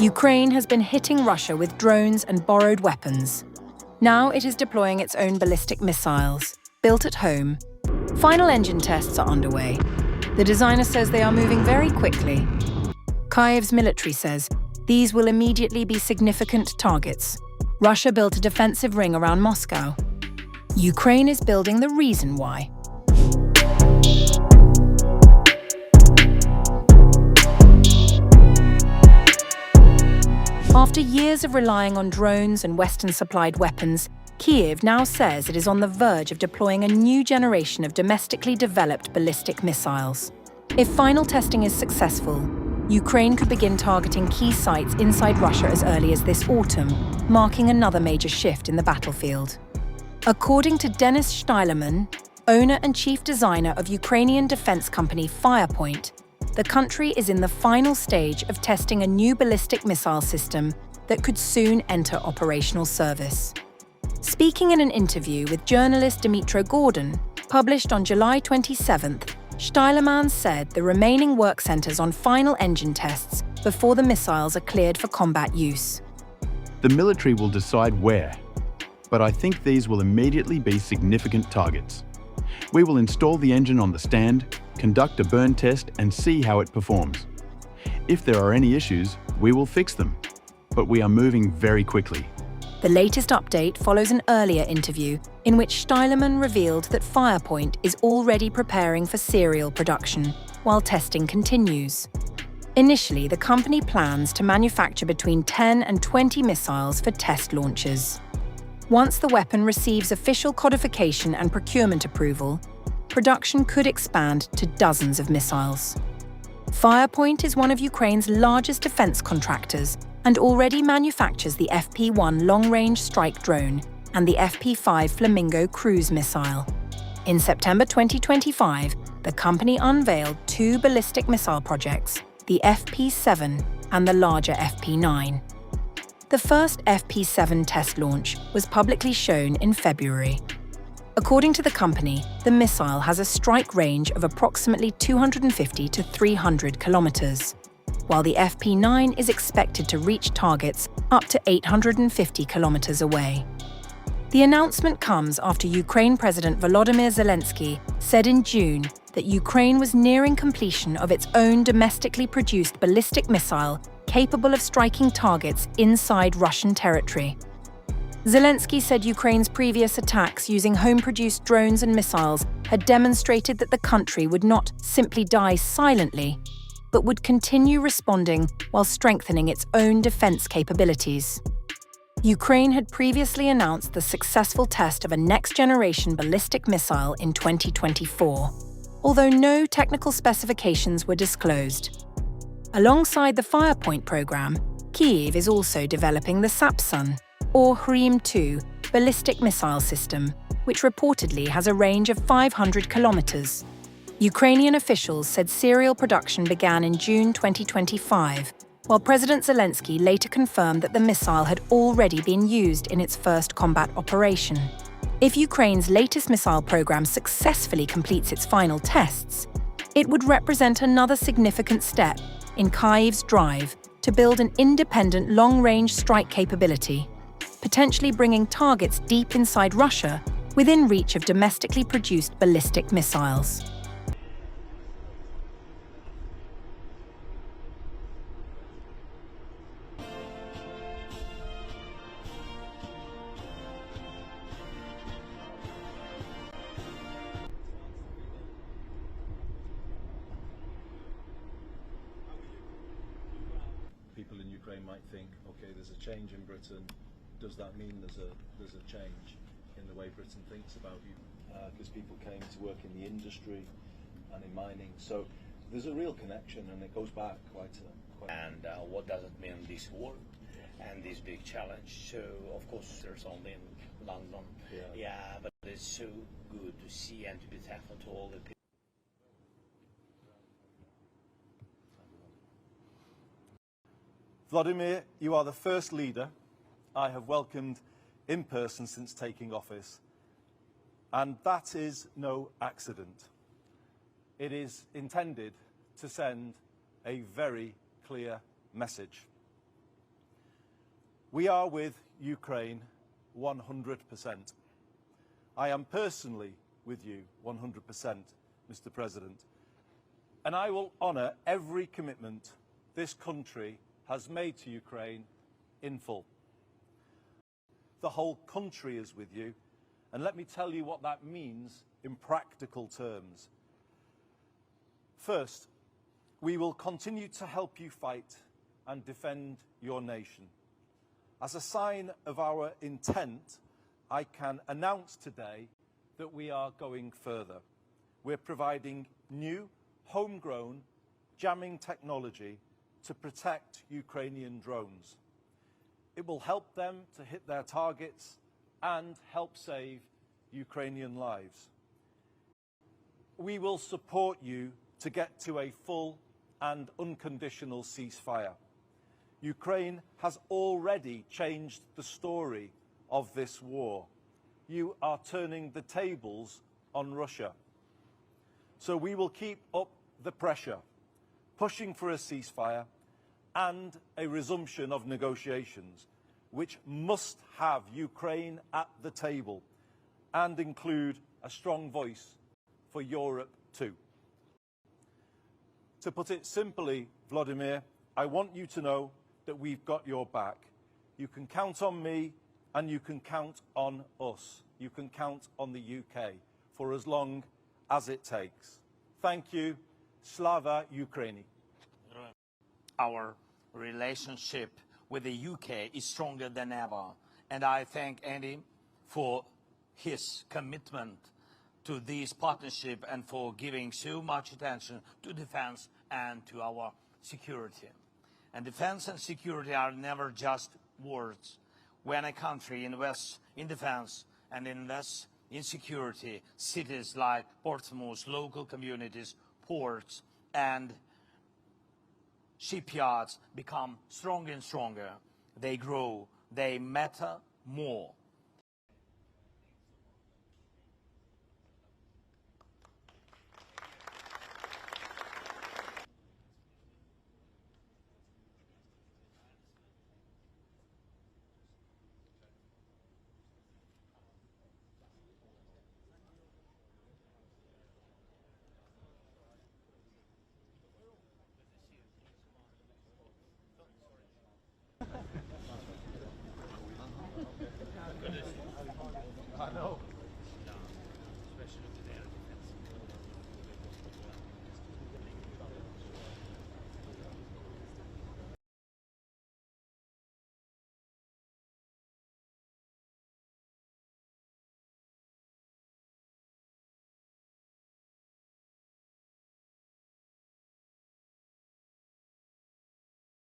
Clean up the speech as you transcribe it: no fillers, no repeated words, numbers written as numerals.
Ukraine has been hitting Russia with drones and borrowed weapons. Now it is deploying its own ballistic missiles, built at home. Final engine tests are underway. The designer says they are moving very quickly. Kyiv's military says these will immediately be significant targets. Russia built a defensive ring around Moscow. Ukraine is building the reason why. After years of relying on drones and Western-supplied weapons, Kyiv now says it is on the verge of deploying a new generation of domestically developed ballistic missiles. If final testing is successful, Ukraine could begin targeting key sites inside Russia as early as this autumn, marking another major shift in the battlefield. According to Denys Shtilerman, owner and chief designer of Ukrainian defense company Firepoint, the country is in the final stage of testing a new ballistic missile system that could soon enter operational service. Speaking in an interview with journalist Dmytro Gordon, published on July 27th, Shtilerman said the remaining work centers on final engine tests before the missiles are cleared for combat use. The military will decide where, but I think these will immediately be significant targets. We will install the engine on the stand, conduct a burn test and see how it performs. If there are any issues, we will fix them, but we are moving very quickly. The latest update follows an earlier interview in which Shtilerman revealed that Firepoint is already preparing for serial production, while testing continues. Initially, the company plans to manufacture between 10 and 20 missiles for test launches. Once the weapon receives official codification and procurement approval, production could expand to dozens of missiles. Firepoint is one of Ukraine's largest defense contractors and already manufactures the FP-1 long-range strike drone and the FP-5 Flamingo cruise missile. In September 2025, the company unveiled two ballistic missile projects, the FP-7 and the larger FP-9. The first FP-7 test launch was publicly shown in February. According to the company, the missile has a strike range of approximately 250 to 300 kilometers, while the FP-9 is expected to reach targets up to 850 kilometers away. The announcement comes after Ukraine President Volodymyr Zelensky said in June that Ukraine was nearing completion of its own domestically produced ballistic missile capable of striking targets inside Russian territory. Zelensky said Ukraine's previous attacks using home-produced drones and missiles had demonstrated that the country would not simply die silently, but would continue responding while strengthening its own defense capabilities. Ukraine had previously announced the successful test of a next-generation ballistic missile in 2024, although no technical specifications were disclosed. Alongside the Firepoint program, Kyiv is also developing the Sapsan, or Hrim-2, ballistic missile system, which reportedly has a range of 500 kilometers. Ukrainian officials said serial production began in June 2025, while President Zelensky later confirmed that the missile had already been used in its first combat operation. If Ukraine's latest missile program successfully completes its final tests, it would represent another significant step in Kyiv's drive to build an independent long-range strike capability, potentially bringing targets deep inside Russia within reach of domestically produced ballistic missiles. People in Ukraine might think, okay, there's a change in Britain. Does that mean there's a change in the way Britain thinks about you? Because people came to work in the industry and in mining. So there's a real connection, and it goes back quite. And what does it mean, this war and this big challenge? So of course there's only in London. Yeah, but it's so good to see and to be thankful to all the people. Vladimir, you are the first leader I have welcomed in person since taking office, and that is no accident. It is intended to send a very clear message. We are with Ukraine 100%. I am personally with you 100%, Mr. President, and I will honour every commitment this country has made to Ukraine in full. The whole country is with you, and let me tell you what that means in practical terms. First, we will continue to help you fight and defend your nation. As a sign of our intent, I can announce today that we are going further. We're providing new, homegrown jamming technology to protect Ukrainian drones. It will help them to hit their targets and help save Ukrainian lives. We will support you to get to a full and unconditional ceasefire. Ukraine has already changed the story of this war. You are turning the tables on Russia. So we will keep up the pressure, pushing for a ceasefire and a resumption of negotiations, which must have Ukraine at the table and include a strong voice for Europe too. To put it simply, Vladimir, I want you to know that we've got your back. You can count on me and you can count on us. You can count on the UK for as long as it takes. Thank you. Slava Ukraini. Our relationship with the UK is stronger than ever, and I thank Andy for his commitment to this partnership and for giving so much attention to defense and to our security. And defense and security are never just words. When a country invests in defense and invests in security, cities like Portsmouth, local communities, ports, and shipyards become stronger and stronger. They grow, they matter more.